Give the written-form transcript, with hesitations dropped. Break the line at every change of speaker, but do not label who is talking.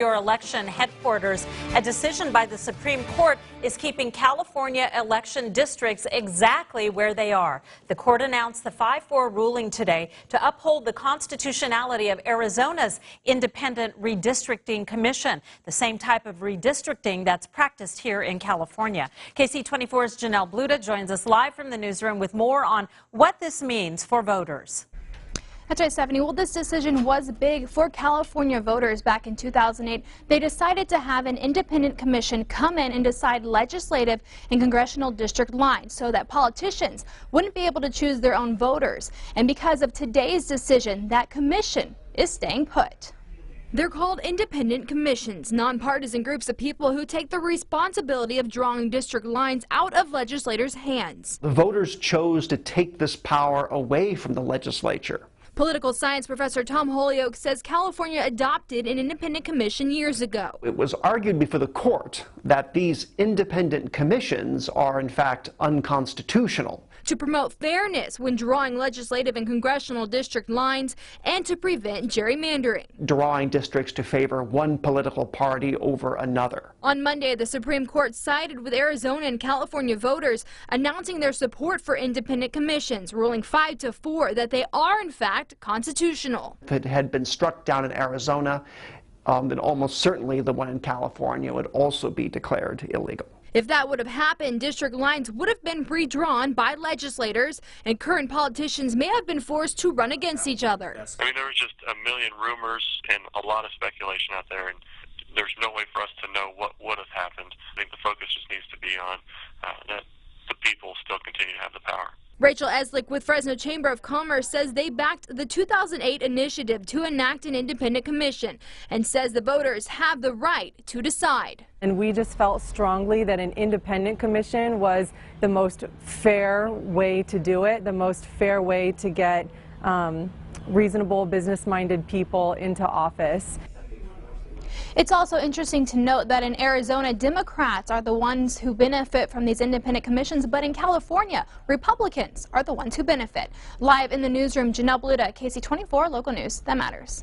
Your election headquarters. A decision by the Supreme Court is keeping California election districts exactly where they are. The court announced the 5-4 ruling today to uphold the constitutionality of Arizona's independent redistricting commission, the same type of redistricting that's practiced here in California. KC24's Janelle Bluda joins us live from the newsroom with more on what this means for voters.
That's right, Stephanie. Well, this decision was big for California voters back in 2008. They decided to have an independent commission come in and decide legislative and congressional district lines so that politicians wouldn't be able to choose their own voters. And because of today's decision, that commission is staying put. They're called independent commissions, nonpartisan groups of people who take the responsibility of drawing district lines out of legislators' hands.
The voters chose to take this power away from the legislature.
Political science professor Tom Holyoke says California adopted an independent commission years ago.
It was argued before the court that these independent commissions are in fact unconstitutional.
To promote fairness when drawing legislative and congressional district lines and to prevent gerrymandering.
Drawing districts to favor one political party over another.
On Monday, the Supreme Court sided with Arizona and California voters, announcing their support for independent commissions, ruling 5-4 that they are in fact constitutional.
If it had been struck down in Arizona, then almost certainly the one in California would also be declared illegal.
If that would have happened, district lines would have been redrawn by legislators, and current politicians may have been forced to run against each other.
I mean, there was just a million rumors and a lot of speculation out there, and there's no way for us to know what would have happened. I think the focus just needs to be on that the people still continue to have the power.
Rachel Eslick with Fresno Chamber of Commerce says they backed the 2008 initiative to enact an independent commission and says the voters have the right to decide.
And we just felt strongly that an independent commission was the most fair way to do it, the most fair way to get reasonable, business-minded people into office.
It's also interesting to note that in Arizona, Democrats are the ones who benefit from these independent commissions, but in California, Republicans are the ones who benefit. Live in the newsroom, Janelle Bluda, KC24 Local News that matters.